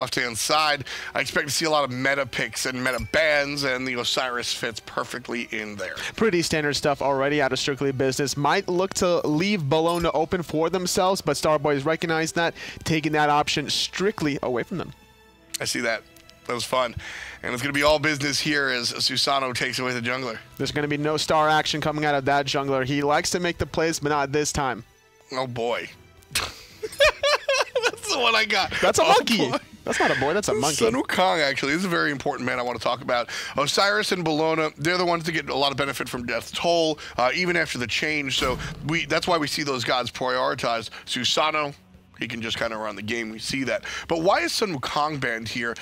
left-hand side. I expect to see a lot of meta picks and meta bans, and the Osiris fits perfectly in there. Pretty standard stuff already out of Strictly Business. Might look to leave Bologna open for themselves, but StarBoys recognize that, taking that option strictly away from them. I see that. That was fun. And it's going to be all business here as Susano takes away the jungler. There's going to be no star action coming out of that jungler. He likes to make the plays, but not this time. Oh, boy. That's the one I got. That's a monkey. Boy. That's not a boy, that's a monkey. Sun Wukong, actually, is a very important man I want to talk about. Osiris and Bologna, they're the ones that get a lot of benefit from Death's Toll, even after the change. So that's why we see those gods prioritized. Susano, he can just kind of run the game. We see that. But why is Sun Wukong banned here?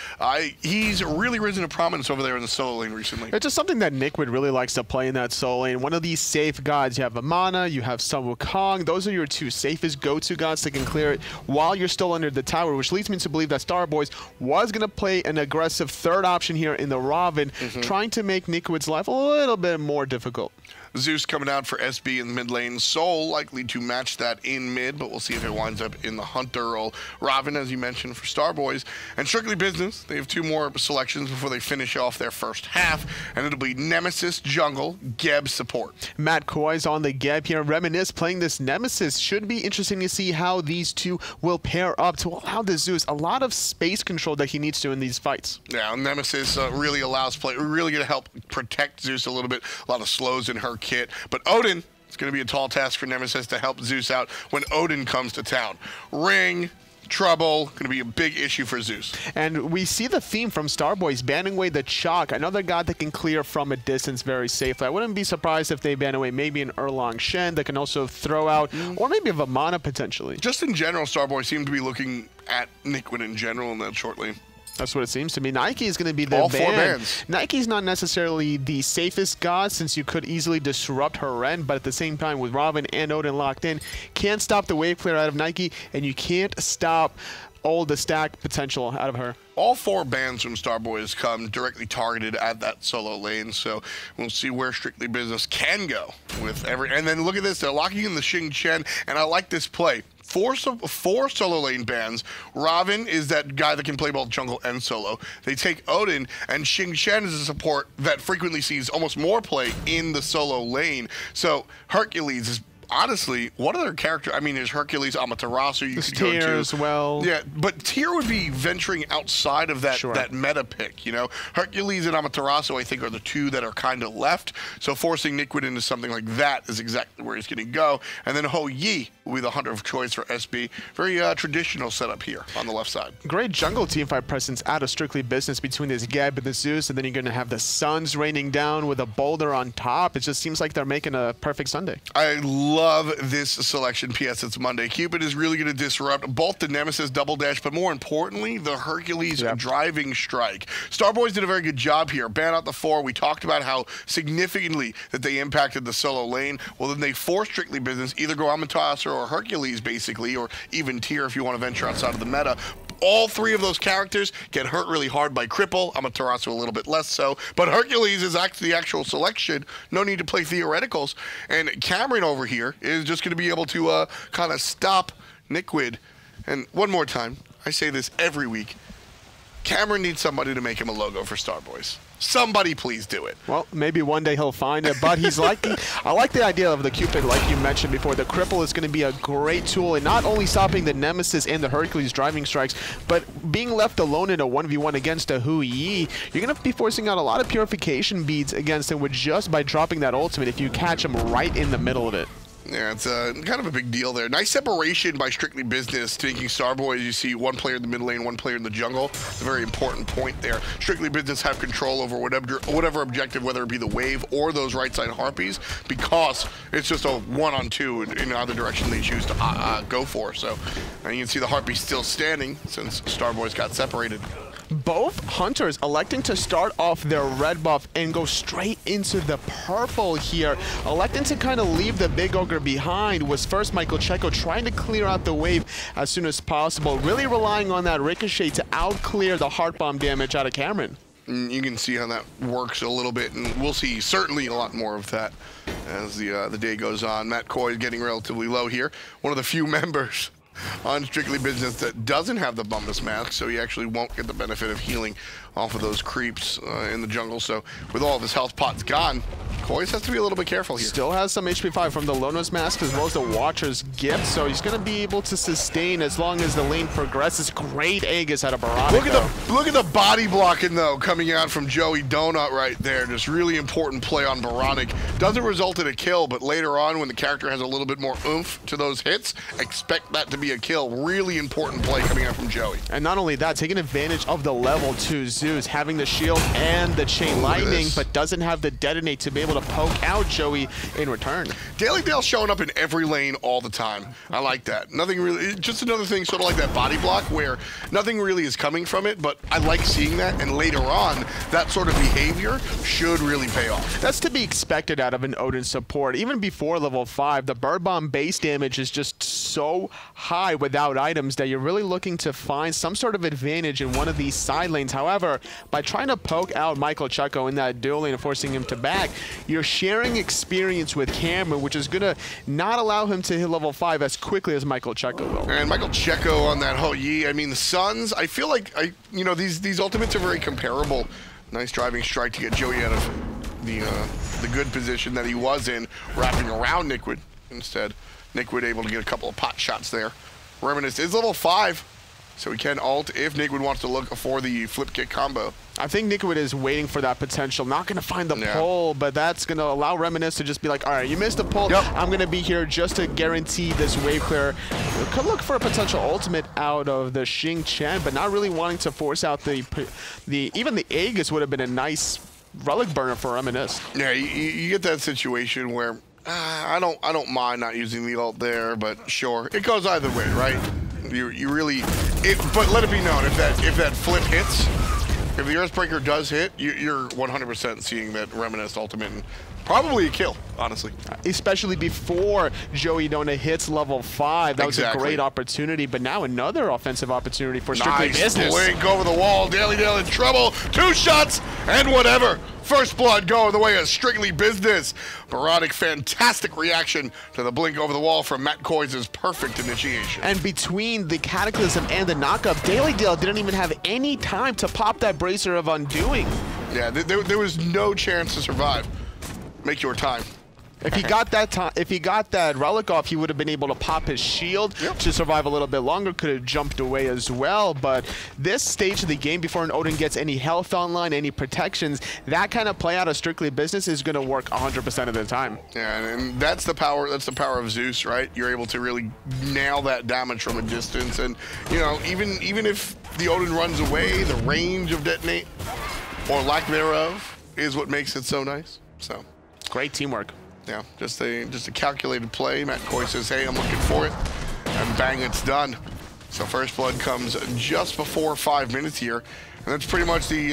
He's really risen to prominence over there in the solo lane recently. It's just something that Nickwood really likes to play in that solo lane. One of these safe gods. You have Amana, you have Sun Wukong. Those are your two safest go-to gods that can clear it while you're still under the tower, which leads me to believe that StarBoys was going to play an aggressive third option here in the Robin, trying to make Nickwood's life a little bit more difficult. Zeus coming out for SB in the mid lane. Soul likely to match that in mid, but we'll see if it winds up in the Hunter role. Robin, as you mentioned, for StarBoys. And Strictly Business, they have two more selections before they finish off their first half, and it'll be Nemesis, Jungle, Geb, Support. Matt Coy's on the Geb here. Reminisce playing this Nemesis. Should be interesting to see how these two will pair up to allow the Zeus a lot of space control that he needs to in these fights. Yeah, Nemesis really allows play. We're really going to help protect Zeus a little bit. A lot of slows in her kit. But Odin, it's going to be a tall task for Nemesis to help Zeus out when Odin comes to town. Ring, trouble, going to be a big issue for Zeus. And we see the theme from StarBoys banning away the Chalk, another god that can clear from a distance very safely. I wouldn't be surprised if they ban away maybe an Erlang Shen that can also throw out, or maybe a Vamana potentially. Just in general, StarBoys seem to be looking at Nickwood in general in that short lane. That's what it seems to me. Nike is going to be the all ban. Four bans. Nike's not necessarily the safest god since you could easily disrupt her end, but at the same time with Robin and Odin locked in, can't stop the wave clear out of Nike, and you can't stop all the stack potential out of her. All four bans from StarBoys come directly targeted at that solo lane, so we'll see where Strictly Business can go with every. And then look at this, they're locking in the Xing Chen, and I like this play. Four solo lane bans. Robin is that guy that can play both jungle and solo. They take Odin, and Xing Chen is a support that frequently sees almost more play in the solo lane. So Hercules is honestly, what other character? I mean, there's Hercules, Amaterasu. You could go to as well. Yeah, but Tyr would be venturing outside of that that meta pick. You know, Hercules and Amaterasu, I think, are the two that are kind of left. So forcing Nickwood into something like that is exactly where he's going to go. And then Ho Yi will be the hunter of choice for SB. Very traditional setup here on the left side. Great jungle teamfight presence out of Strictly Business between this Geb and the Zeus, and then you're going to have the Suns raining down with a boulder on top. It just seems like they're making a perfect Sunday. I love this selection. P.S. It's Monday. Cupid is really going to disrupt both the Nemesis double dash, but more importantly, the Hercules driving strike. StarBoys did a very good job here. Ban out the 4. We talked about how significantly that they impacted the solo lane. Well, then they forced Strictly Business either go Amaterasu or Hercules, basically, or even Tyr if you want to venture outside of the meta. All three of those characters get hurt really hard by Cripple. Amaterasu a little bit less so. But Hercules is actually the actual selection. No need to play theoreticals. And Cameron over here is just going to be able to kind of stop Nickwood. And one more time, I say this every week, Cameron needs somebody to make him a logo for StarBoys. Somebody please do it. Well, maybe one day he'll find it, but he's like, I like the idea of the Cupid, like you mentioned before. The Cripple is going to be a great tool in not only stopping the Nemesis and the Hercules driving strikes, but being left alone in a 1v1 against a Hu Yi, you're going to be forcing out a lot of purification beads against him with just by dropping that ultimate if you catch him right in the middle of it. Yeah, it's kind of a big deal there. Nice separation by Strictly Business, taking StarBoys. You see one player in the mid lane, one player in the jungle. It's a very important point there. Strictly Business have control over whatever objective, whether it be the wave or those right side Harpies, because it's just a 1-on-2 in either direction they choose to go for. So you can see the Harpies still standing since StarBoys got separated. Both hunters electing to start off their red buff and go straight into the purple here. Electing to kind of leave the big ogre behind was first Michael Checo trying to clear out the wave as soon as possible, really relying on that ricochet to out-clear the heart bomb damage out of Cameron. You can see how that works a little bit, and we'll see certainly a lot more of that as the day goes on. Matt Coy is getting relatively low here. One of the few members on Strictly Business that doesn't have the Bumbus mask, so he actually won't get the benefit of healing off of those creeps in the jungle. So with all of his health pots gone, Koiz has to be a little bit careful here. Still has some HP 5 from the Lono's mask as well as the Watcher's gift, so he's going to be able to sustain as long as the lane progresses. Great Aegis out of Baronic. Look at the body blocking though coming out from Joey Donut right there. Just really important play on Baronic. Doesn't result in a kill, but later on when the character has a little bit more oomph to those hits, expect that to be a kill. Really important play coming out from Joey. And not only that, taking advantage of the level 2 Zeus, having the shield and the chain lightning, but doesn't have the detonate to be able to poke out Joey in return. Daily Dale showing up in every lane all the time. I like that. Nothing really, just another thing sort of like that body block where nothing really is coming from it, but I like seeing that, and later on, that sort of behavior should really pay off. That's to be expected out of an Odin support. Even before level 5, the Bird Bomb base damage is just so high without items that you're really looking to find some sort of advantage in one of these side lanes. However, by trying to poke out Michael Checo in that dual lane and forcing him to back, you're sharing experience with Cameron, which is going to not allow him to hit level 5 as quickly as Michael Checo will. And Michael Checo on that Ho Yi, I mean, the Suns, I feel like, these ultimates are very comparable. Nice driving strike to get Joey out of the good position that he was in, wrapping around Nickwood instead. Nickwood able to get a couple of pot shots there. Reminisce is level 5, so he can ult if Nickwood wants to look for the flip kick combo. I think Nickwood is waiting for that potential. Not going to find the pull, but that's going to allow Reminisce to just be like, all right, you missed the pull. Yep. I'm going to be here just to guarantee this wave clear. Could look for a potential ultimate out of the Xing Chen, but not really wanting to force out even the Aegis would have been a nice relic burner for Reminisce. Yeah, you get that situation where I don't mind not using the ult there, but sure, it goes either way, right? You really, but let it be known if that flip hits. If the Earthbreaker does hit, you're 100% seeing that Reminisce ultimate, and probably a kill, honestly. Especially before Joey Donut hits level 5. That was a great opportunity, but now another offensive opportunity for Strictly Business. Nice blink over the wall. Daily Dale in trouble. 2 shots and whatever. First blood going the way of Strictly Business. Baronic, fantastic reaction to the blink over the wall from Matt Koiz's perfect initiation. And between the Cataclysm and the knockup, Daily Dale didn't even have any time to pop that Bracer of Undoing. Yeah, there was no chance to survive. Make your time. If he got that relic off, he would have been able to pop his shield to survive a little bit longer. Could have jumped away as well. But this stage of the game, before an Odin gets any health online, any protections, that kind of play out of Strictly Business is going to work 100% of the time. Yeah, and that's the power. That's the power of Zeus, right? You're able to really nail that damage from a distance, and even if the Odin runs away, the range of detonate or lack thereof is what makes it so nice. So. Great teamwork. Yeah, just a calculated play. Matt Koiz says, hey, I'm looking for it. And bang, it's done. So first blood comes just before 5 minutes here. And that's pretty much the,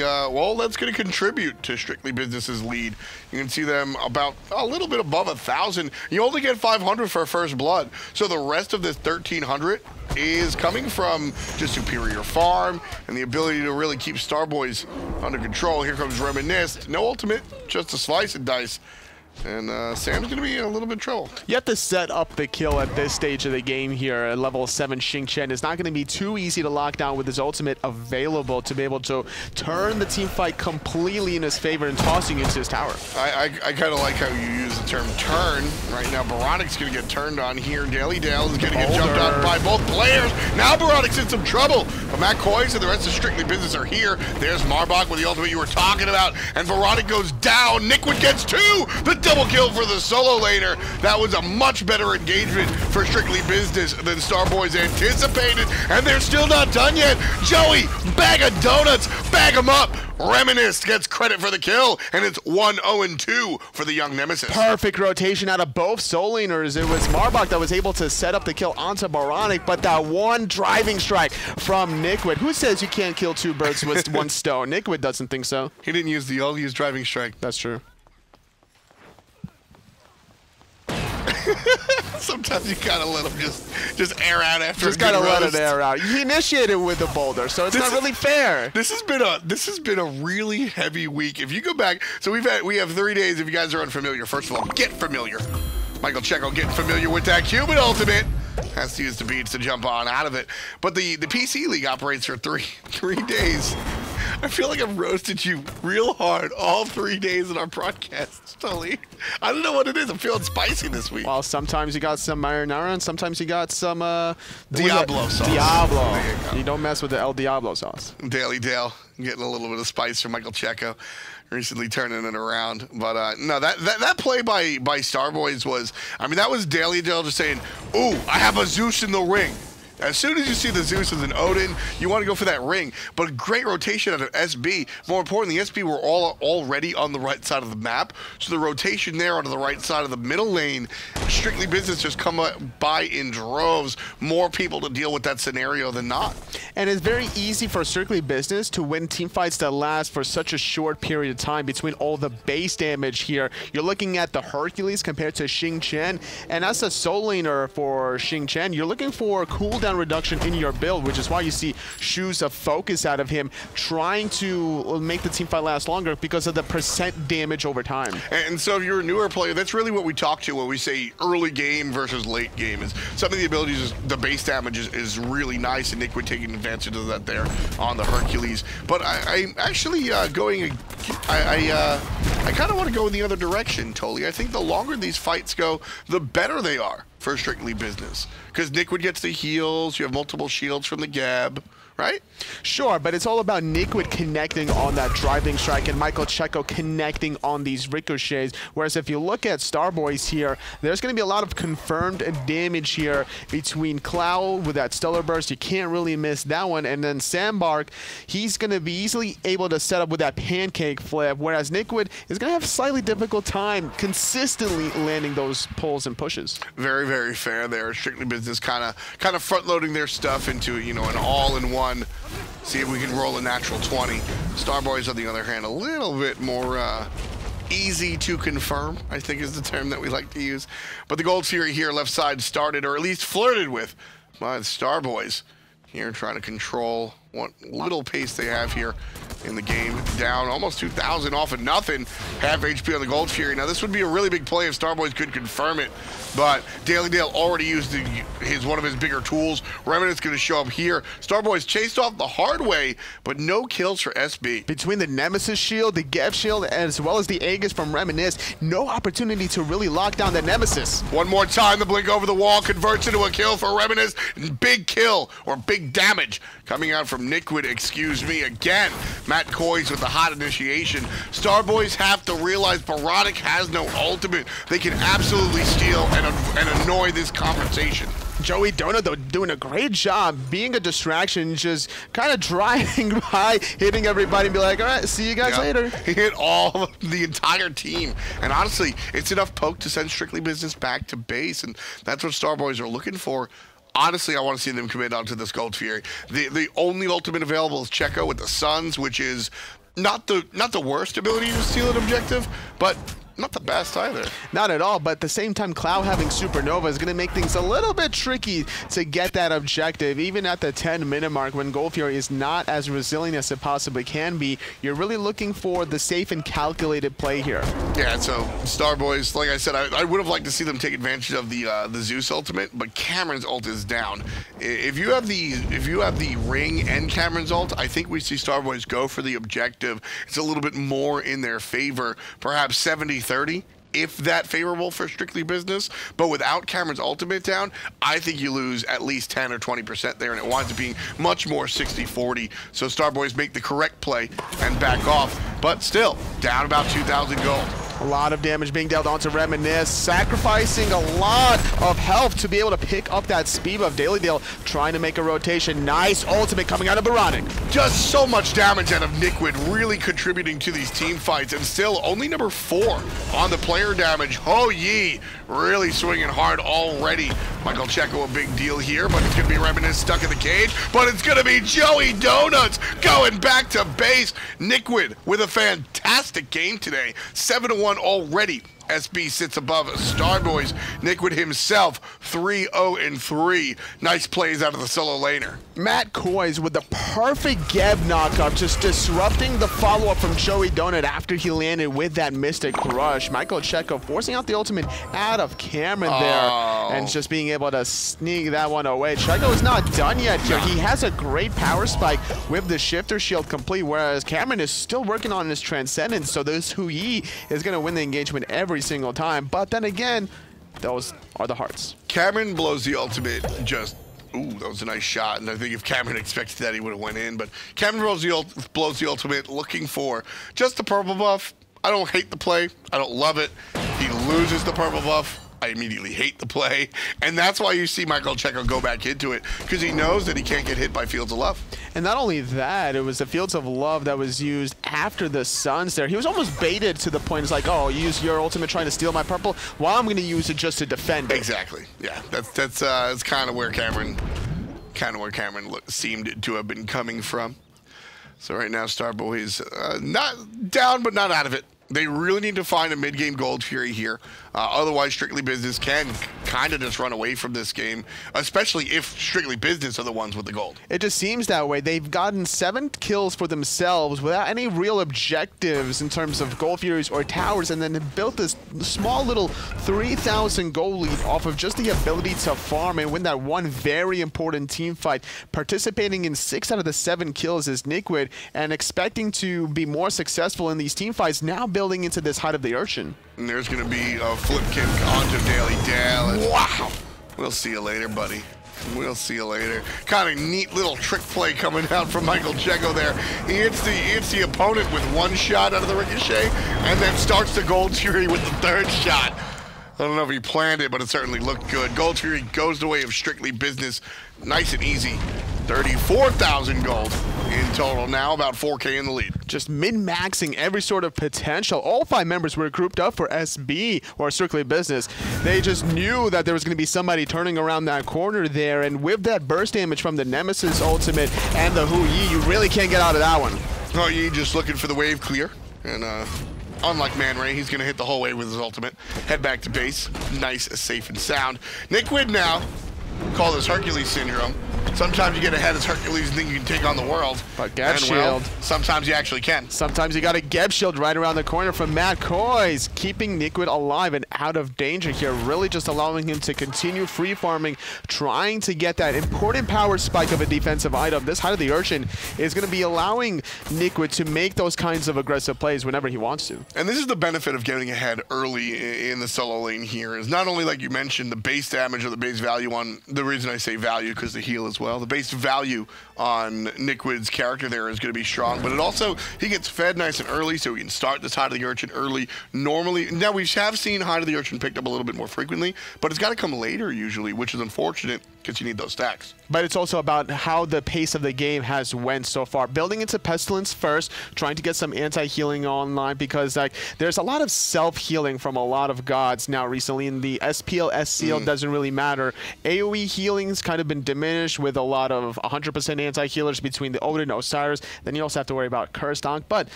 that's going to contribute to Strictly Business's lead. You can see them about a little bit above 1,000. You only get 500 for first blood. So the rest of this 1,300 is coming from just superior farm and the ability to really keep StarBoys under control. Here comes Reminisce. No ultimate, just a slice and dice. And Sam's going to be in a little bit of trouble. You have to set up the kill at this stage of the game here. At level 7, Xing Chen is not going to be too easy to lock down with his ultimate available to be able to turn the team fight completely in his favor and tossing into his tower. I kind of like how you use the term turn. Right now, Baronic's going to get turned on here. Daily Dale is going to get jumped on by both players. Now Baronic's in some trouble. But Matt Koiz and the rest of Strictly Business are here. There's Marbach with the ultimate you were talking about. And Baronic goes down. Nickwood gets 2. The double kill for the solo laner. That was a much better engagement for Strictly Business than StarBoys anticipated, and they're still not done yet. Joey, bag of donuts, bag them up. Reminisce gets credit for the kill, and it's 1-0-2 for the young Nemesis. Perfect rotation out of both soul laners. It was Marbach that was able to set up the kill onto Baronic, but that one driving strike from Nickwood. Who says you can't kill 2 birds with 1 stone? Nickwood doesn't think so. He didn't use the ult, he used driving strike. That's true. Sometimes you gotta let them just air out after. Just gotta let it air out. You initiated with the boulder, so it's not really fair. This has been a really heavy week. If you go back, so we have 3 days. If you guys are unfamiliar, first of all, get familiar. Michael Checo getting familiar with that Cuban ultimate. has to use the beats to jump on out of it. But the PC League operates for three days. I feel like I've roasted you real hard all 3 days in our broadcast, Tully. I don't know what it is. I'm feeling spicy this week. Well, sometimes you got some marinara, and sometimes you got some Diablo sauce. Diablo. You don't mess with the El Diablo sauce. Daily Dale getting a little bit of spice from Michael Checo, recently turning it around. But no, that play by StarBoys was, I mean, that was Daily Dale just saying, "Ooh, I have a Zeus in the ring." As soon as you see the Zeus's and Odin, you want to go for that ring. But great rotation out of SB. More importantly, SB were all already on the right side of the map. So the rotation there onto the right side of the middle lane, Strictly Business just come by in droves. More people to deal with that scenario than not. And it's very easy for Strictly Business to win team fights that last for such a short period of time between all the base damage here. You're looking at the Hercules compared to Xing Chen. And as a soul laner for Xing Chen, you're looking for cooldown reduction in your build, which is why you see Shoes of focus out of him trying to make the team fight last longer because of the percent damage over time. And so if you're a newer player, that's really what we talk to when we say early game versus late game. Is some of the abilities, the base damage is really nice, and Nick would taking advantage of that there on the Hercules. But I'm actually going, I kind of want to go in the other direction, Toli. I think the longer these fights go, the better they are for Strictly Business. Because Nickwood gets the heals, you have multiple shields from the Gab, right? Sure, but it's all about Nickwood connecting on that driving strike and Michael Checo connecting on these ricochets. Whereas if you look at StarBoys here, there's going to be a lot of confirmed damage here between Cloud with that Stellar Burst. You can't really miss that one. And then Sandbark, he's going to be easily able to set up with that pancake flip, whereas Nickwood is going to have a slightly difficult time consistently landing those pulls and pushes. Very, very fair there. Strictly Business kind of front-loading their stuff into, you know, an all-in-one. See if we can roll a natural 20. StarBoys, on the other hand, a little bit more easy to confirm, I think is the term that we like to use. But the Gold Fury here, left side, started, or at least flirted with by the StarBoys. Here trying to control what little pace they have here in the game. Down almost 2,000 off of nothing. Half HP on the Gold Fury. Now this would be a really big play if StarBoys could confirm it, but Daily Dale already used one of his bigger tools. Remnant's going to show up here. StarBoys chased off the hard way, but no kills for SB. Between the Nemesis shield, the Gev shield, as well as the Aegis from Reminisce, no opportunity to really lock down the Nemesis. One more time, the blink over the wall converts into a kill for Reminisce. Big kill, or big damage, coming out from Nickwood, excuse me, again. Matt Coys with the hot initiation. StarBoys have to realize Baronic has no ultimate. They can absolutely steal and annoy this conversation. Joey Donut, though, doing a great job being a distraction, just kind of driving by, hitting everybody and be like, all right, see you guys later. He hit the entire team. And honestly, it's enough poke to send Strictly Business back to base, and that's what StarBoys are looking for. Honestly, I want to see them commit onto this Gold Fury. The only ultimate available is Checo with the Suns, which is not the worst ability to steal an objective, but not the best either. Not at all, but at the same time, Cloud having Supernova is going to make things a little bit tricky to get that objective. Even at the 10-minute mark, when Gold Fury is not as resilient as it possibly can be, you're really looking for the safe and calculated play here. Yeah, so StarBoys, like I said, I would have liked to see them take advantage of the Zeus ultimate, but Cameron's ult is down. If you have the ring and Cameron's ult, I think we see StarBoys go for the objective. It's a little bit more in their favor, perhaps 70-30, if that favorable for Strictly Business. But without Cameron's ultimate down, I think you lose at least 10 or 20% there, and it winds up being much more 60-40. So StarBoys make the correct play and back off, but still down about 2,000 gold. A lot of damage being dealt onto Reminisce, sacrificing a lot of health to be able to pick up that speed of Daily Dale, trying to make a rotation. Nice ultimate coming out of Baronic. Just so much damage out of Nickwood, really contributing to these team fights, and still only number 4 on the player damage. Ho Yi really swinging hard already. Michael Checo, a big deal here, but it's going to be Reminisce stuck in the cage, but it's going to be Joey Donuts going back to base. Nickwood with a fantastic game today. 7-1 already SB sits above StarBoys. Nickwood himself, 3-0-3. Nice plays out of the solo laner. Matt Koiz with the perfect Geb knockup, just disrupting the follow-up from Joey Donut after he landed with that Mystic Crush. Michael Checo forcing out the ultimate out of Cameron there, and just being able to sneak that one away. Checo is not done yet here. He has a great power spike with the Shifter Shield complete, whereas Cameron is still working on his Transcendence, so this Hu Yi is going to win the engagement every single time. But then again, those are the hearts. Cameron blows the ultimate just... Ooh, that was a nice shot, and I think if Cameron expected that, he would have went in. But Cameron blows the ultimate looking for just the purple buff. I don't hate the play. I don't love it. He loses the purple buff. I immediately hate the play. And that's why you see Michael Checo go back into it, because he knows that he can't get hit by Fields of Love. And not only that, it was the Fields of Love that was used after the Suns there. He was almost baited to the point, it's like, oh, you use your ultimate trying to steal my purple? Well, I'm going to use it just to defend it. Exactly. Yeah, that's kind of where Cameron seemed to have been coming from. So right now, StarBoys not down, but not out of it. They really need to find a mid-game Gold Fury here. Otherwise, Strictly Business can kind of just run away from this game, especially if Strictly Business are the ones with the gold. It just seems that way. They've gotten 7 kills for themselves without any real objectives in terms of Gold Furies or towers, and then built this small little 3,000 gold lead off of just the ability to farm and win that one very important team fight. Participating in 6 out of the 7 kills is Nickwood, and expecting to be more successful in these team fights, now building into this Height of the Urchin. And there's going to be a flip kick onto Daily Dallas. Wow. We'll see you later, buddy. We'll see you later. Kind of neat little trick play coming out from Michael Checo there. He hits the opponent with one shot out of the ricochet, and then starts the Gold Fury with the 3rd shot. I don't know if he planned it, but it certainly looked good. Gold Fury goes the way of Strictly Business. Nice and easy. 34,000 gold in total now, about 4K in the lead. Just min-maxing every sort of potential. All 5 members were grouped up for SB, or Strictly Business. They just knew that there was going to be somebody turning around that corner there, and with that burst damage from the Nemesis ultimate and the Hu Yi, you really can't get out of that one. Oh, Yi just looking for the wave clear, and unlike Man Ray, he's going to hit the whole wave with his ultimate. Head back to base. Nice, safe, and sound. Nickwood now, call this Hercules syndrome. Sometimes you get ahead as Hercules and think you can take on the world. But Geb Shield. Sometimes you actually can. Sometimes you got a Geb Shield right around the corner from Matt Koiz, keeping Nickwood alive and out of danger here, really just allowing him to continue free farming, trying to get that important power spike of a defensive item. This Height of the Urchin is going to be allowing Nickwood to make those kinds of aggressive plays whenever he wants to. And this is the benefit of getting ahead early in the solo lane here, is not only, like you mentioned, the base damage or the base value on, the reason I say value because the heal as well, the base value on Nickwood's character there is going to be strong, but it also, he gets fed nice and early, so he can start this Height of the Urchin early. Normally, now we have seen Height of the Urchin picked up a little bit more frequently, but it's got to come later usually, which is unfortunate because you need those stacks. But it's also about how the pace of the game has went so far. Building into Pestilence first, trying to get some anti-healing online, because like there's a lot of self-healing from a lot of gods now recently. In the SPL, SCL doesn't really matter. AoE healing's kind of been diminished with a lot of 100% anti-healers between the Odin and Osiris. Then you also have to worry about Cursed Ankh. But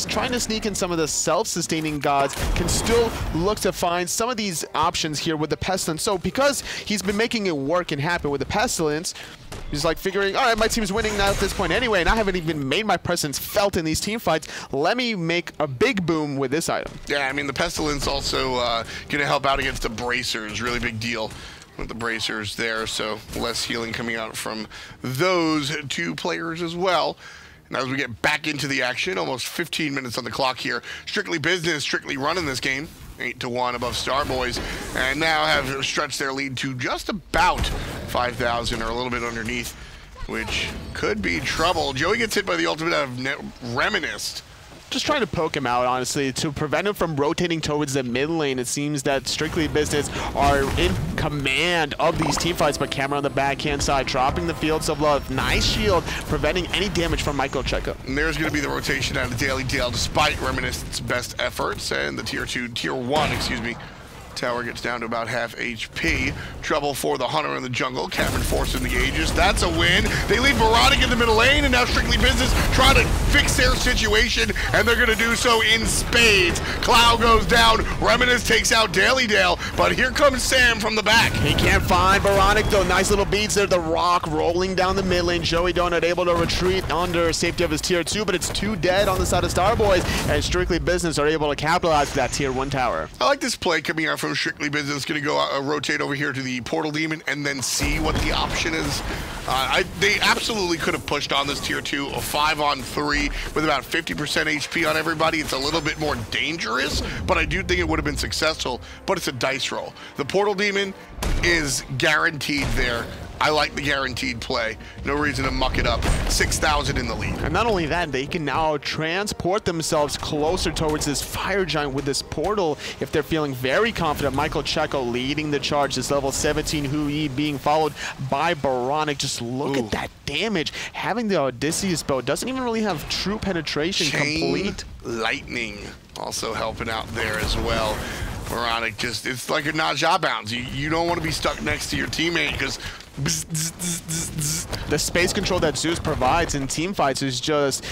trying to sneak in some of the self-sustaining gods can still look to find some of these options here with the Pestilence. So because he's been making it work and happen with the Pestilence, he's like figuring, all right, my team's winning now at this point anyway, and I haven't even made my presence felt in these team fights. Let me make a big boom with this item. Yeah, I mean, the Pestilence also going to help out against the Bracers. Really big deal with the Bracers there, so less healing coming out from those 2 players as well. And as we get back into the action, almost 15 minutes on the clock here. Strictly Business, strictly running this game. 8-1 above StarBoys, and now have stretched their lead to just about 5,000 or a little bit underneath, which could be trouble. Joey gets hit by the ultimate out of Reminisced. Just trying to poke him out, honestly, to prevent him from rotating towards the mid lane. It seems that Strictly Business are in command of these teamfights, but Cameron on the backhand side, dropping the Fields of Love. Nice shield, preventing any damage from Michael Checo. And there's going to be the rotation out of Daily Dale, despite Reminiscence's best efforts, and the Tier 1, excuse me, Tower gets down to about half HP. Trouble for the Hunter in the jungle. Cameron forcing the Aegis. That's a win. They leave Baronic in the middle lane, and now Strictly Business trying to fix their situation, and they're going to do so in spades. Cloud goes down. Reminisce takes out Daily Dale, but here comes Sam from the back. He can't find Baronic, though. Nice little beats there. The Rock rolling down the mid lane. Joey Donut able to retreat under safety of his tier 2, but it's 2 dead on the side of StarBoys, and Strictly Business are able to capitalize with that tier 1 tower. I like this play coming out from Strictly Business. Going to go rotate over here to the Portal Demon and then see what the option is. They absolutely could have pushed on this tier 2, a 5-on-3 with about 50% HP on everybody. It's a little bit more dangerous, but I do think it would have been successful, but it's a dice roll. The Portal Demon is guaranteed there. I like the guaranteed play. No reason to muck it up. 6,000 in the lead. And not only that, they can now transport themselves closer towards this Fire Giant with this portal if they're feeling very confident. Michael Checo leading the charge. This level 17 Hui being followed by Baronic. Just look at that damage. Having the Odysseus bow doesn't even really have true penetration. Complete. Lightning also helping out there as well. Baronic just, it's like a Najah bounce. You don't want to be stuck next to your teammate because the space control that Zeus provides in team fights is just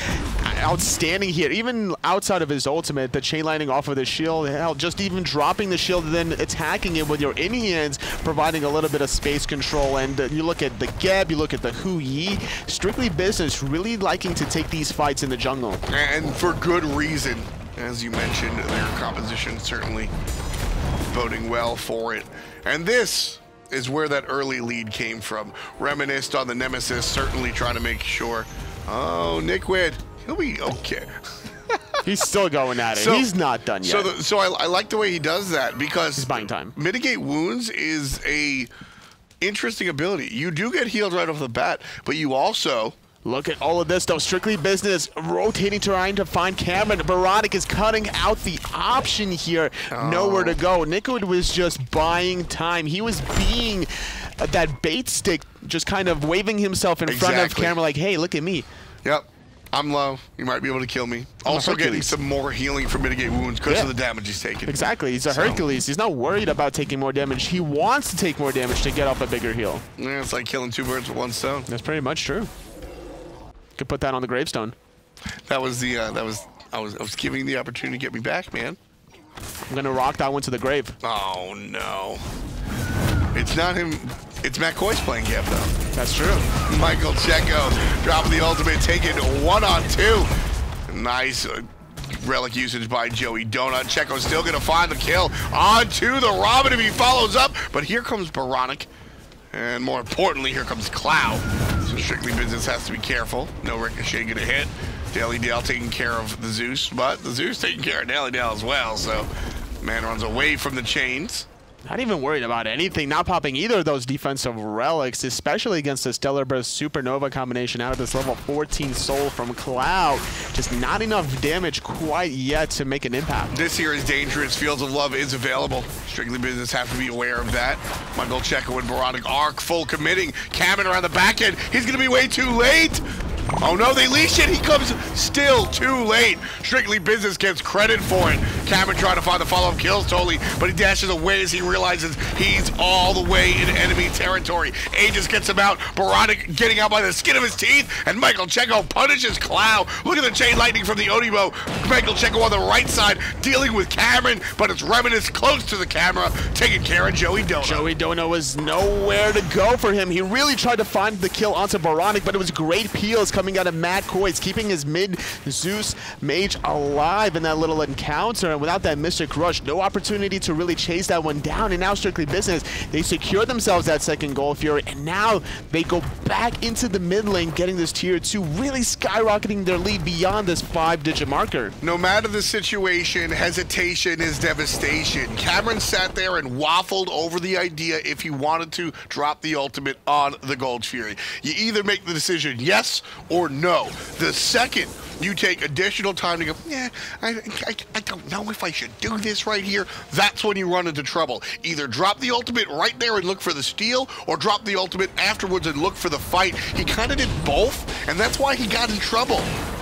outstanding here. Even outside of his ultimate, the chain lightning off of the shield, hell, just even dropping the shield and then attacking it with your in-hands, providing a little bit of space control. And you look at the Geb, you look at the Hui, Strictly Business really liking to take these fights in the jungle. And for good reason. As you mentioned, their composition certainly boding well for it. And this is where that early lead came from. Reminisced on the Nemesis, certainly trying to make sure. Oh, Nickwid, he'll be okay. He's still going at it. So, he's not done yet. So I like the way he does that because he's buying time. Mitigate wounds is a interesting ability. You do get healed right off the bat, but you also... Look at all of this, though. Strictly Business rotating, trying to find Cameron. Baronic is cutting out the option here. Nowhere to go. Nickwood was just buying time. He was being that bait stick, just kind of waving himself in front of Cameron like, hey, look at me. Yep. I'm low. You might be able to kill me. Also getting some more healing for Mitigate Wounds because of the damage he's taking. Exactly. He's a Hercules. He's not worried about taking more damage. He wants to take more damage to get off a bigger heal. Yeah, it's like killing 2 birds with 1 stone. That's pretty much true. Could put that on the gravestone. That was the I was giving the opportunity to get me back, man. I'm gonna rock that one to the grave. Oh no. It's not him. It's Matt Coy's playing Geb though. That's true. Michael Checo dropping the ultimate, taking 1-on-2. Nice relic usage by Joey Donut. Checo's still gonna find the kill. Onto the Robin if he follows up, but here comes Baronic. And more importantly, here comes Cloud. So Strictly Business has to be careful. No Ricochet gonna hit. Daily Dale taking care of the Zeus, but the Zeus taking care of Daily Dale as well. So man runs away from the chains. Not even worried about anything, not popping either of those defensive relics, especially against the Stellar Burst Supernova combination out of this level 14 soul from Cloud. Just not enough damage quite yet to make an impact. This here is dangerous. Fields of Love is available. Strictly Business have to be aware of that. Michael Checo and Baronic are full committing. Cameron around the back end. He's going to be way too late. Oh no, they leash it. He comes still too late. Strictly Business gets credit for it. Cameron trying to find the follow-up kills totally, but he dashes away as he realizes he's all the way in enemy territory. Aegis gets him out. Baronic getting out by the skin of his teeth, and Michael Checo punishes Cloud. Look at the chain lightning from the Odibo. Michael Checo on the right side dealing with Cameron, but it's Reminisce close to the camera, taking care of Joey Donut. Joey Donut was nowhere to go for him. He really tried to find the kill onto Baronic, but it was great peels coming out of Matt Coy's, keeping his mid Zeus mage alive in that little encounter, and without that Mystic Rush, no opportunity to really chase that one down. And now Strictly Business, they secure themselves that second Gold Fury, and now they go back into the mid lane, getting this tier 2, really skyrocketing their lead beyond this 5-digit marker. No matter the situation, hesitation is devastation. Cameron sat there and waffled over the idea if he wanted to drop the ultimate on the Gold Fury. You either make the decision yes or no. The second you take additional time to go, yeah, I don't know if I should do this right here, that's when you run into trouble. Either drop the ultimate right there and look for the steal, or drop the ultimate afterwards and look for the fight. He kind of did both, and that's why he got in trouble.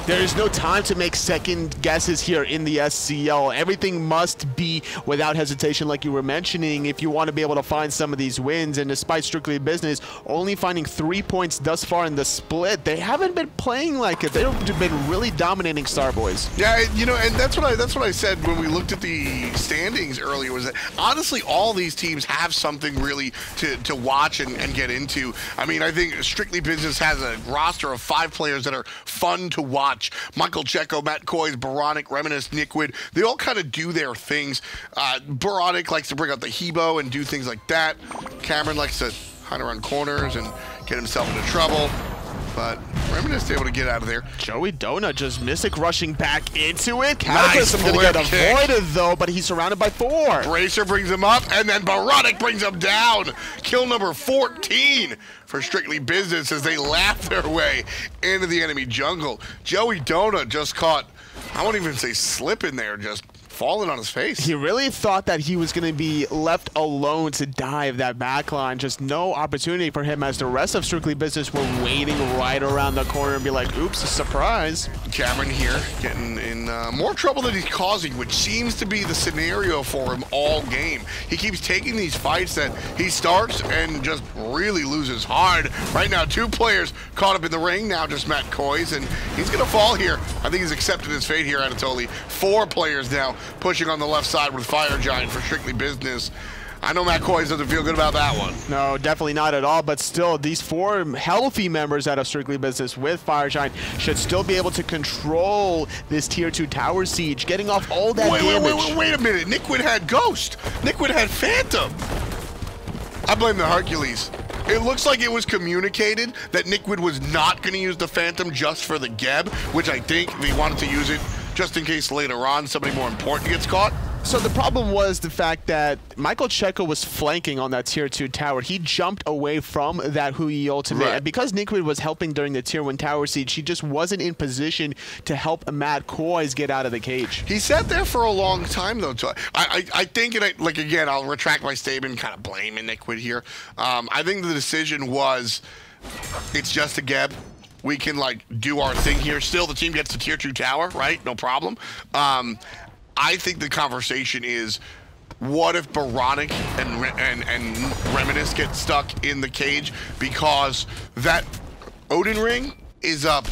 There is no time to make second guesses here in the SCL. Everything must be without hesitation, like you were mentioning, if you want to be able to find some of these wins. And despite Strictly Business only finding 3 points thus far in the split, they haven't been playing like it. They've been really dominating StarBoys. Yeah, you know, and that's what I said when we looked at the standings earlier, was that honestly all these teams have something really to watch and get into. I mean, I think Strictly Business has a roster of 5 players that are fun to watch. Michael Checo, Matt Coys, Baronic, Reminisce, Nickwood, they all kind of do their things. Baronic likes to bring out the Hebo and do things like that. Cameron likes to hunt around corners and get himself into trouble. But Reminisce able to get out of there. Joey Donut just Mystic rushing back into it. Nice Cataclysm going to get avoided though, but he's surrounded by 4. Bracer brings him up, and then Baronic brings him down. Kill number 14 for Strictly Business as they laugh their way into the enemy jungle. Joey Donut just caught, I won't even say slip in there, just falling on his face. He really thought that he was going to be left alone to dive that backline. Just no opportunity for him as the rest of Strictly Business were waiting right around the corner and be like, oops, a surprise. Cameron here getting in more trouble than he's causing, which seems to be the scenario for him all game. He keeps taking these fights that he starts and just really loses hard. Right now, 2 players caught up in the ring. Now just Matt Coys, and he's going to fall here. I think he's accepted his fate here, Anatoly. 4 players now pushing on the left side with Fire Giant for Strictly Business. I know Matt Coys doesn't feel good about that one. No, definitely not at all, but still, these 4 healthy members out of Strictly Business with Fire Giant should still be able to control this Tier 2 tower siege, getting off all that damage. Wait a minute. Nickwood had Ghost. Nickwood had Phantom. I blame the Hercules. It looks like it was communicated that Nickwood was not going to use the Phantom just for the Geb, which I think they wanted to use it just in case later on somebody more important gets caught. So the problem was the fact that Michael Checo was flanking on that Tier 2 tower. He jumped away from that Hui ultimate. Right. And because Nickwood was helping during the Tier 1 tower siege, he just wasn't in position to help Matt Coys get out of the cage. He sat there for a long time, though. I think, like, again, I'll retract my statement, kind of blaming Nickwood here. I think the decision was, it's just a Geb. We can, like, do our thing here. Still, the team gets to Tier 2 tower, right? No problem. I think the conversation is, what if Baronic and Reminisce get stuck in the cage because that Odin ring is up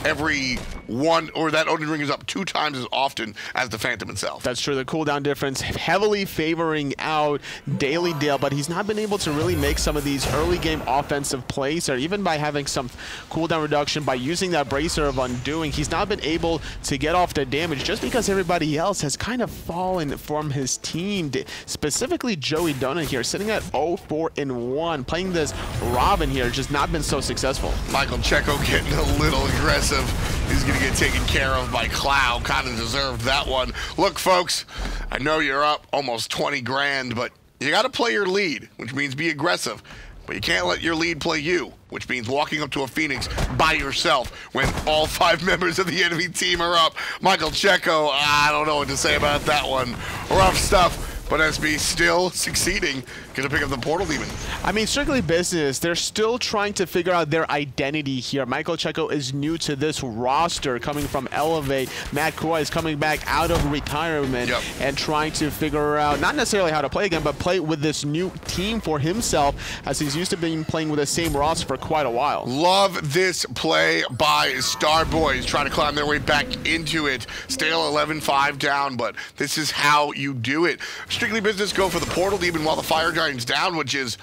every one, or that Odin ring is up 2 times as often as the Phantom itself. That's true. The cooldown difference heavily favoring out Daily Dale, but he's not been able to really make some of these early game offensive plays, or even by having some cooldown reduction by using that Bracer of Undoing. He's not been able to get off the damage just because everybody else has kind of fallen from his team. Specifically Joey Donut here, sitting at 0-4-1, playing this Robin here, just not been so successful. Michael Checo getting a little aggressive. He's going to get taken care of by Cloud. Kind of deserved that one. Look, folks, I know you're up almost 20 grand, but you got to play your lead, which means be aggressive. But you can't let your lead play you, which means walking up to a Phoenix by yourself when all 5 members of the enemy team are up. Michael Checo, I don't know what to say about that one. Rough stuff. But SB still succeeding, gonna pick up the Portal Demon. I mean, Strictly Business, they're still trying to figure out their identity here. Michael Checo is new to this roster, coming from Elevate. Matt Coy is coming back out of retirement and trying to figure out, not necessarily how to play again, but play with this new team for himself, as he's used to being playing with the same roster for quite a while. Love this play by StarBoys, trying to climb their way back into it. Stale 11-5 down, but this is how you do it. Strictly Business go for the Portal Demon while the Fire Giant's down, which is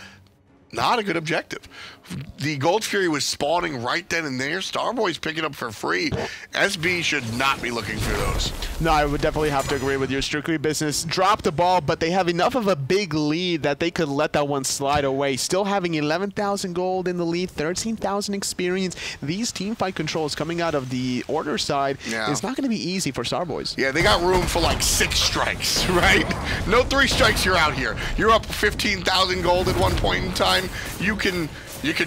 not a good objective. The Gold Fury was spawning right then and there. StarBoys picking up for free. SB should not be looking for those. No, I would definitely have to agree with you. Strictly Business dropped the ball, but they have enough of a big lead that they could let that one slide away. Still having 11,000 gold in the lead, 13,000 experience. These team fight controls coming out of the order side is not going to be easy for StarBoys. Yeah, they got room for like 6 strikes, right? No 3 strikes, you're out here. You're up 15,000 gold at one point in time. You can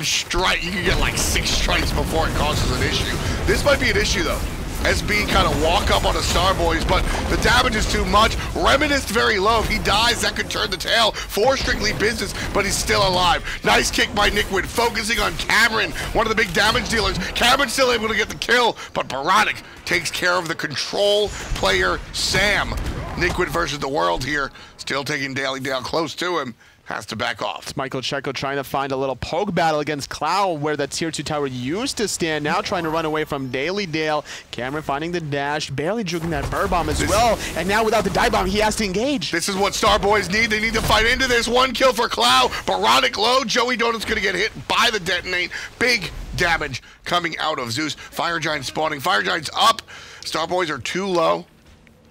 strike, you can get like 6 strikes before it causes an issue. This might be an issue though. SB kind of walk up on a StarBoys, but the damage is too much. Reminisced very low. If he dies, that could turn the tail for Strictly Business, but he's still alive. Nice kick by Nickwood, focusing on Cameron, one of the big damage dealers. Cameron's still able to get the kill, but Baronic takes care of the control player, Sam. Nickwood versus the world here, still taking Daily Dale close to him. Has to back off. It's Michael Checo trying to find a little poke battle against Cloud, where the tier 2 tower used to stand, now trying to run away from Daily Dale. Cameron finding the dash, barely juking that bird bomb as well, and now without the dive bomb, he has to engage. This is what StarBoys need. They need to fight into this. One kill for Cloud. Baronic low. Joey Donut's going to get hit by the detonate. Big damage coming out of Zeus. Fire Giant spawning. Fire Giant's up. StarBoys are too low.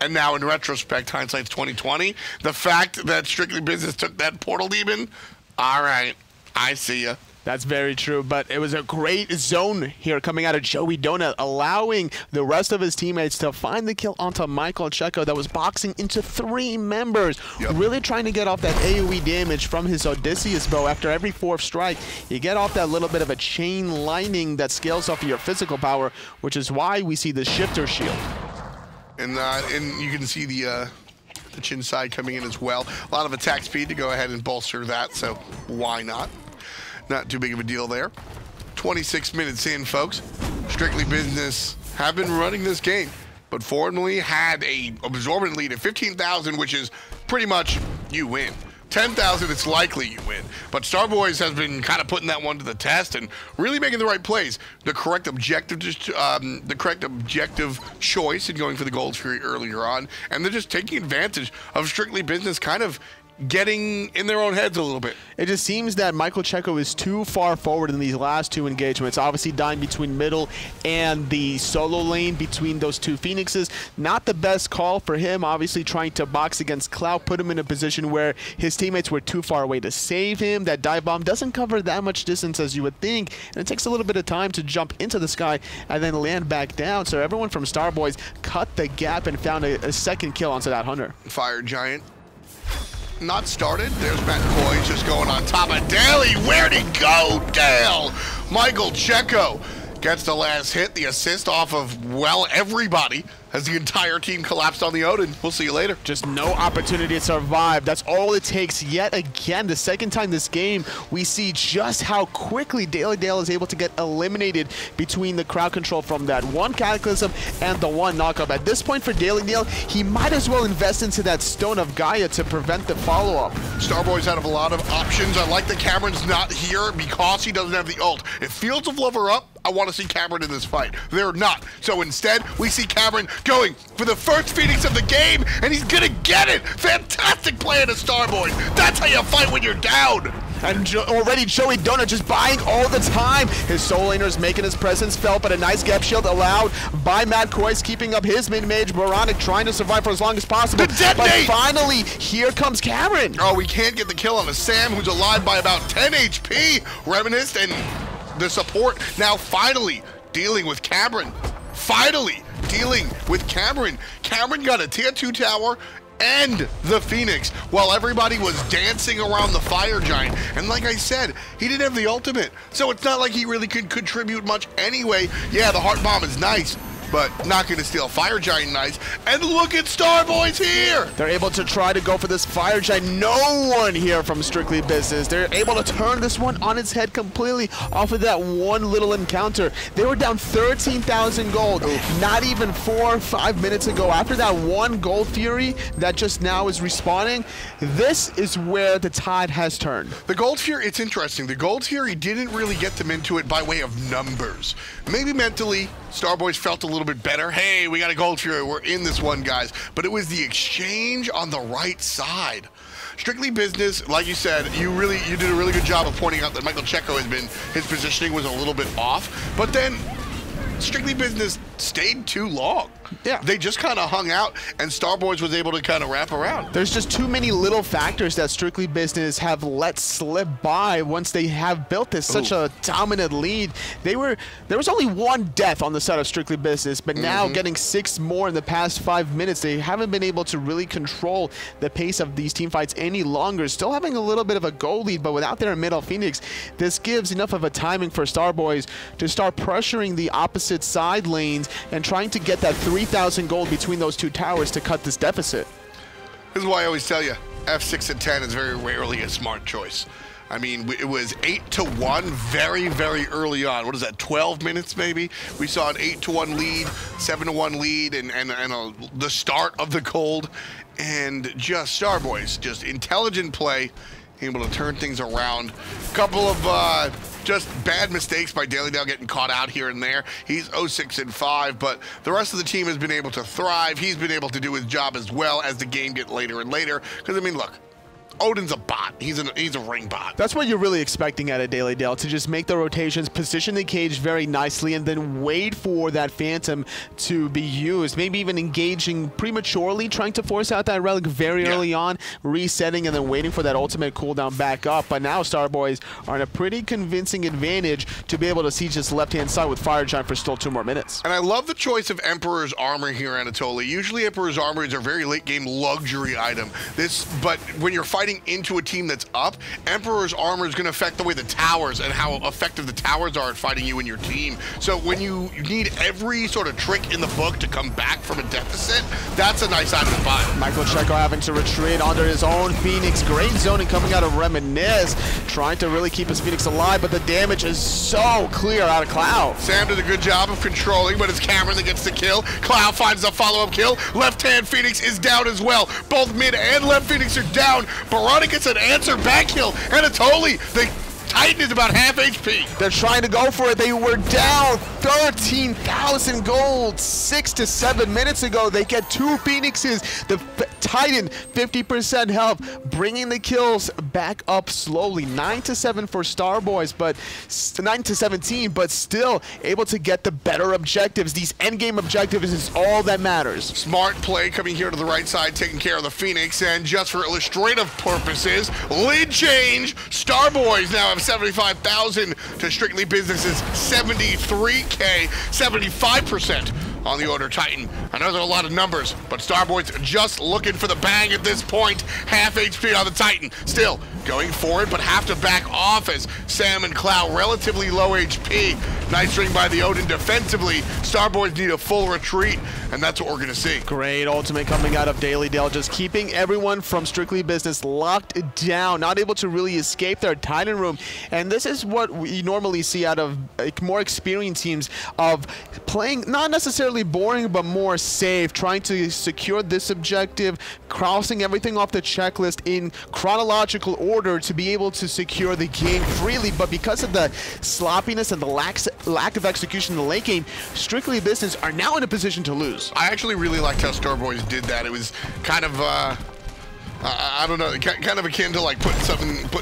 And now, in retrospect, hindsight's 2020. The fact that Strictly Business took that Portal Demon, all right, I see ya. That's very true, but it was a great zone here coming out of Joey Donut, allowing the rest of his teammates to find the kill onto Michael Checo that was boxing into 3 members. Yep. Really trying to get off that AoE damage from his Odysseus bow. After every 4th strike, you get off that little bit of a chain lightning that scales off of your physical power, which is why we see the shifter shield. And you can see the chin side coming in as well. A lot of attack speed to go ahead and bolster that, so why not? Not too big of a deal there. 26 minutes in, folks. Strictly Business have been running this game, but formerly had a absorbent lead at 15,000, which is pretty much you win. 10,000, it's likely you win. But StarBoys has been kind of putting that one to the test and really making the right plays. The correct objective, choice in going for the Gold Fury earlier on, and they're just taking advantage of Strictly Business kind of getting in their own heads a little bit. It just seems that Michael Checo is too far forward in these last 2 engagements. Obviously dying between middle and the solo lane between those 2 Phoenixes. Not the best call for him. Obviously trying to box against Cloud, put him in a position where his teammates were too far away to save him. That dive bomb doesn't cover that much distance as you would think, and it takes a little bit of time to jump into the sky and then land back down. So everyone from StarBoys cut the gap and found a second kill onto that Hunter. Fire Giant not started. There's Matt Coy just going on top of Daly. Where'd he go, Dale? Michael Checo gets the last hit, the assist off of, well, everybody, as the entire team collapsed on the Odin. We'll see you later. Just no opportunity to survive. That's all it takes. Yet again, the second time this game, we see just how quickly Daily Dale is able to get eliminated between the crowd control from that one Cataclysm and the one knockup. At this point for Daily Dale, he might as well invest into that Stone of Gaia to prevent the follow-up. StarBoys have a lot of options. I like that Cameron's not here because he doesn't have the ult. If Fields of Love are up, I want to see Cameron in this fight. They're not. So instead, we see Cameron going for the first Phoenix of the game, and he's going to get it. Fantastic play in a StarBoys. That's how you fight when you're down. And already Joey Donut just buying all the time. His soul laner's making his presence felt, but a nice gap shield allowed by Matt Koiz, keeping up his mid-mage. Baronic trying to survive for as long as possible. But finally, here comes Cameron. Oh, we can't get the kill on a Sam, who's alive by about 10 HP. Reminisced and the support now finally dealing with Cameron. Finally dealing with Cameron. Cameron got a tier 2 tower and the Phoenix while everybody was dancing around the Fire Giant. And like I said, he didn't have the ultimate, so it's not like he really could contribute much anyway. Yeah, the Heart Bomb is nice, but not going to steal Fire Giant nice. And look at StarBoys here! They're able to try to go for this Fire Giant. No one here from Strictly Business. They're able to turn this one on its head completely off of that one little encounter. They were down 13,000 gold. Oof. Not even 4 or 5 minutes ago. After that one Gold Fury that just now is respawning, this is where the tide has turned. The Gold Fury, it's interesting. The Gold Fury didn't really get them into it by way of numbers. Maybe mentally, StarBoys felt a little bit better. Hey, we got a Gold Fury. We're in this one, guys. But it was the exchange on the right side. Strictly Business, like you said, you did a really good job of pointing out that Michael Checo his positioning was a little bit off. But then Strictly Business stayed too long. Yeah. They just kind of hung out, and StarBoys was able to kind of wrap around. There's just too many little factors that Strictly Business have let slip by once they have built this such a dominant lead. There was only one death on the side of Strictly Business, but now getting 6 more in the past 5 minutes, they haven't been able to really control the pace of these team fights any longer. Still having a little bit of a goal lead, but without their middle Phoenix, this gives enough of a timing for StarBoys to start pressuring the opposite opposite side lanes and trying to get that 3,000 gold between those two towers to cut this deficit. This is why I always tell you, F6 and 10 is very rarely a smart choice. I mean, it was 8-1 very, very early on. What is that, 12 minutes maybe? We saw an 8-1 lead, 7-1 lead, and the start of the cold. And just StarBoys, just intelligent play, able to turn things around. A couple of just bad mistakes by DailyDale getting caught out here and there. He's 0-6-5, but the rest of the team has been able to thrive. He's been able to do his job as well as the game get later and later. Because, I mean, look, Odin's a bot. He's a ring bot. That's what you're really expecting out of DailyDale, to just make the rotations, position the cage very nicely, and then wait for that Phantom to be used. Maybe even engaging prematurely, trying to force out that relic very early on, resetting, and then waiting for that ultimate cooldown back up. But now StarBoys are in a pretty convincing advantage to be able to siege this left-hand side with Fire Giant for still 2 more minutes. And I love the choice of Emperor's Armor here, Anatoly. Usually Emperor's Armor is a very late-game luxury item. But when you're fighting into a team that's up, Emperor's Armor is going to affect the way the towers and how effective the towers are at fighting you and your team. So when you need every sort of trick in the book to come back from a deficit, that's a nice item to buy. Michael Checo having to retreat under his own Phoenix. Great zoning coming out of Reminisce, trying to really keep his Phoenix alive, but the damage is so clear out of Cloud. Sam did a good job of controlling, but it's Cameron that gets the kill. Cloud finds a follow-up kill. Left-hand Phoenix is down as well. Both mid and left Phoenix are down. Barani gets an answer back kill. Anatoly, the Titan is about half HP. They're trying to go for it. They were down 13,000 gold 6 to 7 minutes ago. They get 2 Phoenixes. The Titan, 50% health, bringing the kills back up slowly. 9-7 for StarBoys, but 9-17, but still able to get the better objectives. These endgame objectives is all that matters. Smart play coming here to the right side, taking care of the Phoenix, and just for illustrative purposes, lead change. StarBoys now have 75,000 to Strictly Business's 73K, 75% on the Order Titan. I know there are a lot of numbers, but StarBoys just looking for the bang at this point. Half HP on the Titan. Still going forward, but have to back off as Sam and Cloud relatively low HP. Nice ring by the Odin defensively. StarBoys need a full retreat, and that's what we're going to see. Great ultimate coming out of DailyDale, just keeping everyone from Strictly Business locked down, not able to really escape their Titan room. And this is what we normally see out of more experienced teams, of playing not necessarily boring, but more safe, trying to secure this objective, crossing everything off the checklist in chronological order to be able to secure the game freely. But because of the sloppiness and the lack of execution in the late game, Strictly Business are now in a position to lose. I actually really liked how StarBoys did that. It was kind of I don't know, kind of akin to like putting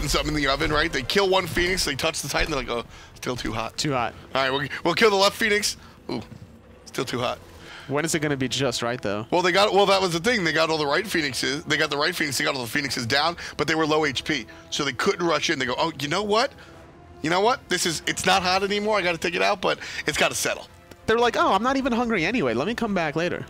something in the oven, right? They kill one Phoenix, they touch the Titan, they're like, oh, still too hot. Too hot. All right, we'll kill the left Phoenix. Ooh, still too hot. When is it going to be just right, though? Well, that was the thing. They got all the right Phoenixes. They got the right Phoenix. They got all the Phoenixes down, but they were low HP, so they couldn't rush in. They go, oh, you know what? You know what? It's not hot anymore. I got to take it out, but it's got to settle. They're like, oh, I'm not even hungry anyway. Let me come back later.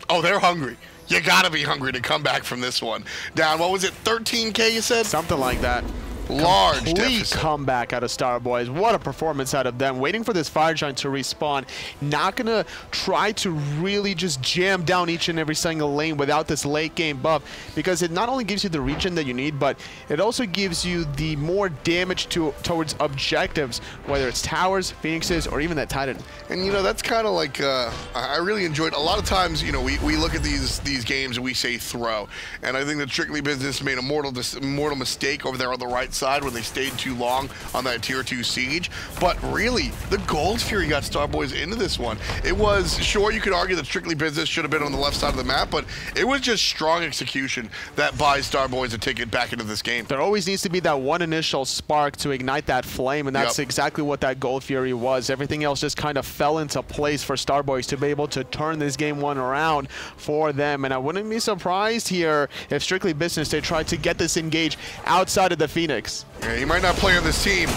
Oh, they're hungry. You got to be hungry to come back from this one. Down, what was it, 13K you said? Something like that. Large complete deficit. Comeback out of StarBoys. What a performance out of them. Waiting for this Fire Giant to respawn. Not going to try to really just jam down each and every single lane without this late game buff, because it not only gives you the regen that you need, but it also gives you the more damage towards objectives, whether it's towers, Phoenixes, or even that Titan. And you know, that's kind of like, I really enjoyed, a lot of times, you know, we look at these games and we say throw. And I think that Strictly Business made a mortal mistake over there on the right side when they stayed too long on that tier 2 siege. But really, the Gold Fury got StarBoys into this one. It was, sure, you could argue that Strictly Business should have been on the left side of the map, but it was just strong execution that buys StarBoys a ticket back into this game. There always needs to be that one initial spark to ignite that flame, and that's exactly what that Gold Fury was. Everything else just kind of fell into place for StarBoys to be able to turn this game one around for them. And I wouldn't be surprised here if Strictly Business, they tried to get this engage outside of the Phoenix. Yeah, you might not play on this team,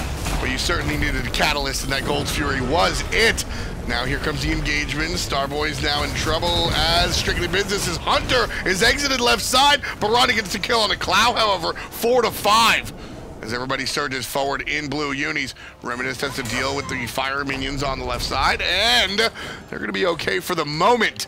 but you certainly needed a catalyst, and that Gold Fury was it. Now here comes the engagement. StarBoys now in trouble as Strictly Business's Hunter is exited left side. Barani gets the kill on the Cloud, however, 4-5. as everybody surges forward in blue unis. Reminisce has to deal with the fire minions on the left side, and they're going to be okay for the moment.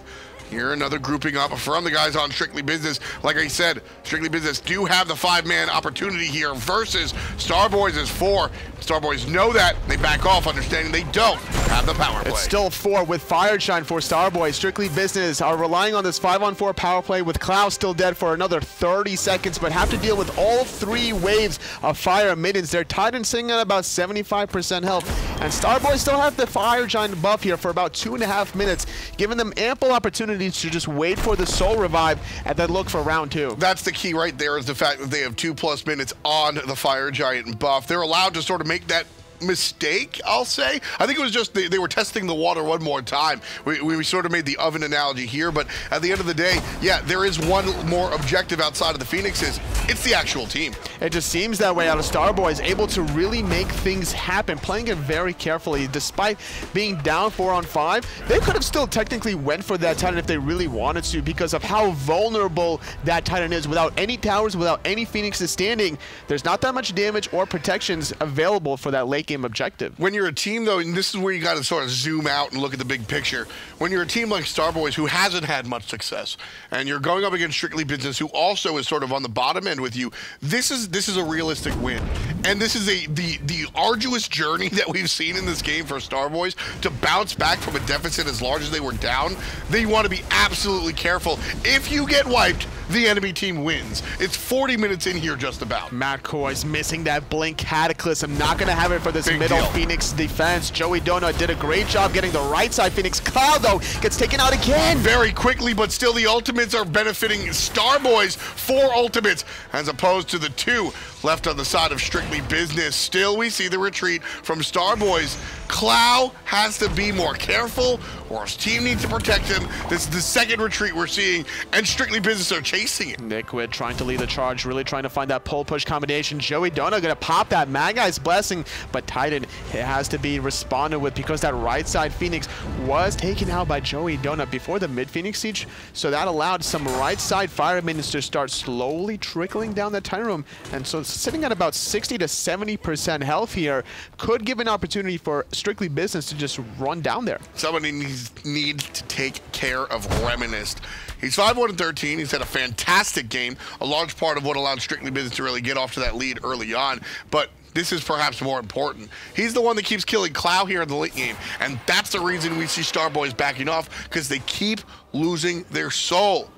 Here, another grouping up from the guys on Strictly Business. Like I said, Strictly Business do have the 5-man opportunity here versus StarBoys is 4. StarBoys know that. They back off, understanding they don't have the power play. It's still 4 with Fireshine for StarBoys. Strictly Business are relying on this 5-on-4 power play with Cloud still dead for another 30 seconds, but have to deal with all 3 waves of fire minions. Their Titan sitting at about 75% health, and StarBoys still have the Fireshine buff here for about 2.5 minutes, giving them ample opportunities to just wait for the soul revive and then look for round 2. That's the key right there, is the fact that they have 2+ minutes on the Fire Giant buff. They're allowed to sort of make that mistake, I'll say. I think it was just they were testing the water one more time. We sort of made the oven analogy here, but at the end of the day, yeah, there is one more objective outside of the Phoenixes. It's the actual team. It just seems that way out of StarBoys, able to really make things happen, playing it very carefully. Despite being down 4-on-5, they could have still technically went for that Titan if they really wanted to, because of how vulnerable that Titan is. Without any towers, without any Phoenixes standing, there's not that much damage or protections available for that late game objective. When you're a team, though, and this is where you got to sort of zoom out and look at the big picture, when you're a team like StarBoys who hasn't had much success, and you're going up against Strictly Business, who also is sort of on the bottom end with you, this is a realistic win. And this is the arduous journey that we've seen in this game for StarBoys to bounce back from a deficit as large as they were down. They want to be absolutely careful. If you get wiped, the enemy team wins. It's 40 minutes in here just about. Matt Coy's missing that blink Cataclysm. Not going to have it for this middle Phoenix defense. Joey Donut did a great job getting the right side. Phoenix Cloud, though, gets taken out again. Very quickly, but still the ultimates are benefiting StarBoys. 4 ultimates as opposed to the 2 left on the side of Strictly Business. Still, we see the retreat from StarBoys. Cloud has to be more careful, or his team needs to protect him. This is the second retreat we're seeing, and Strictly Business are chasing it. Liquid trying to lead the charge, really trying to find that pull-push combination. Joey Donut gonna pop that Mad Guy's Blessing, but Titan, it has to be responded with because that right side Phoenix was taken out by Joey Donut before the mid-Phoenix siege, so that allowed some right side fire minions to start slowly trickling down the Titan room, and so sitting at about 60 to 70% health here could give an opportunity for Strictly Business to just run down there. Somebody needs to take care of Reminisce. He's 5-1-13. He's had a fantastic game, a large part of what allowed Strictly Business to really get off to that lead early on, but this is perhaps more important. He's the one that keeps killing Cloud here in the late game, and that's the reason we see StarBoys backing off, because they keep losing their soul.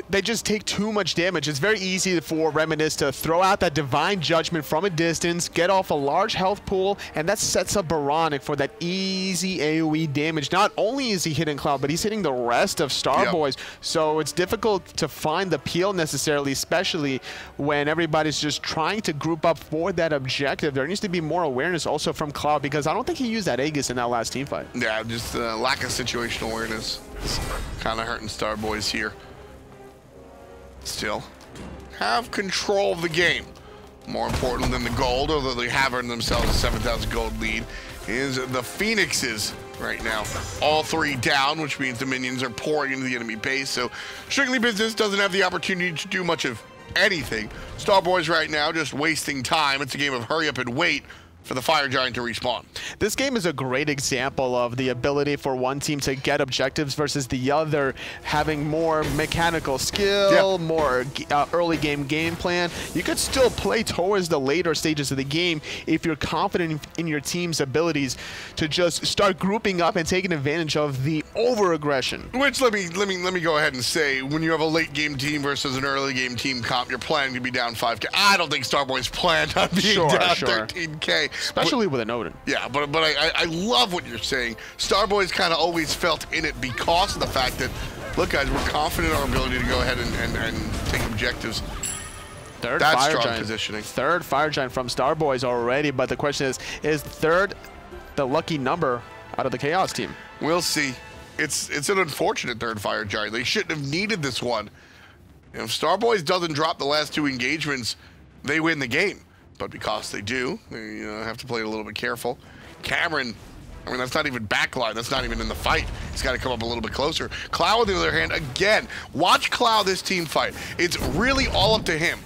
They just take too much damage. It's very easy for Reminisce to throw out that Divine Judgment from a distance, get off a large health pool, and that sets up Baronic for that easy AoE damage. Not only is he hitting Cloud, but he's hitting the rest of StarBoys. Yep. So it's difficult to find the peel necessarily, especially when everybody's just trying to group up for that objective. There needs to be more awareness also from Cloud, because I don't think he used that Aegis in that last team fight. Yeah, just lack of situational awareness. It's kind of hurting StarBoys here. Still have control of the game. More important than the gold, although they have earned themselves a 7,000 gold lead, is the Phoenixes right now. All 3 down, which means the minions are pouring into the enemy base. So Strictly Business doesn't have the opportunity to do much of anything. StarBoys right now just wasting time. It's a game of hurry up and wait for the Fire Giant to respawn. This game is a great example of the ability for one team to get objectives versus the other having more mechanical skill, more early game plan. You could still play towards the later stages of the game if you're confident in your team's abilities to just start grouping up and taking advantage of the over-aggression. Which let me go ahead and say, when you have a late game team versus an early game team comp, you're planning to be down 5K. I don't think StarBoys planned on being down 13K. Especially with an Odin. Yeah, but I love what you're saying. StarBoys kind of always felt in it because of the fact that, look guys, we're confident in our ability to go ahead and take objectives. That's strong positioning. Third Fire Giant from StarBoys already, but the question is third the lucky number out of the Chaos team? We'll see. It's an unfortunate third Fire Giant. They shouldn't have needed this one. If StarBoys doesn't drop the last 2 engagements, they win the game. But because they do, they have to play it a little bit careful. Cameron, I mean, that's not even backline. That's not even in the fight. He's got to come up a little bit closer. Cloud, on the other hand, again, watch Cloud this team fight. It's really all up to him.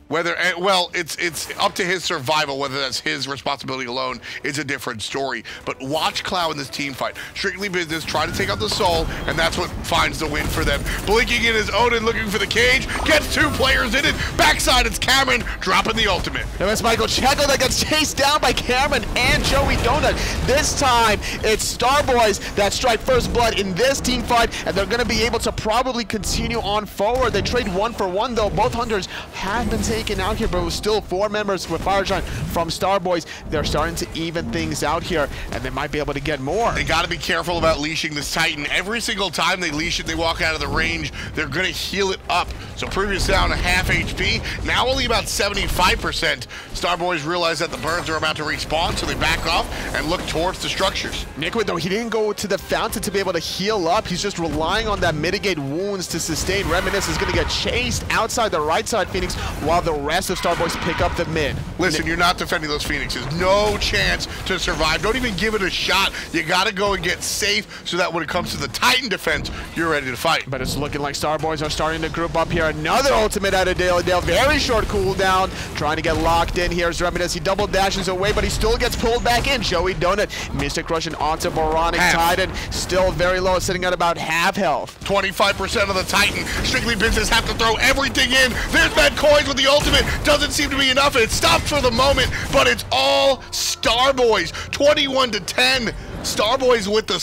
Well, it's up to his survival, whether that's his responsibility alone is a different story. But watch Cloud in this team fight. Strictly business, try to take out the Soul, and that's what finds the win for them. Blinking in his Odin, looking for the cage, gets 2 players in it. Backside, it's Cameron dropping the ultimate. Now it's Michael Checo that gets chased down by Cameron and Joey Donut. This time, it's StarBoys that strike first blood in this team fight, and they're going to be able to probably continue on forward. They trade 1 for 1, though. Both hunters have been taken out here, but it was still 4 members with Firegiant from StarBoys. They're starting to even things out here, and they might be able to get more. They got to be careful about leashing this Titan. Every single time they leash it, they walk out of the range, they're going to heal it up. So previous down to half HP, now only about 75%. StarBoys realize that the birds are about to respawn, so they back off and look towards the structures. Nickwood, though, he didn't go to the fountain to be able to heal up. He's just relying on that mitigate wounds to sustain. Reminisce is going to get chased outside the right side Phoenix, while the rest of StarBoys pick up the mid. Listen, you're not defending those Phoenixes. No chance to survive. Don't even give it a shot. You got to go and get safe so that when it comes to the Titan defense, you're ready to fight. But it's looking like StarBoys are starting to group up here. Another ultimate out of Dale. Very short cooldown. Trying to get locked in. Here's Reminisce. He double dashes away, but he still gets pulled back in. Joey Donut, Mystic Russian onto Moronic Titan. Still very low, sitting at about half health. 25% of the Titan. Strictly business have to throw everything in. There's Bad Coins with the ultimate. Doesn't seem to be enough. It stops for the moment, but it's all StarBoys. 21 to 10. StarBoys with the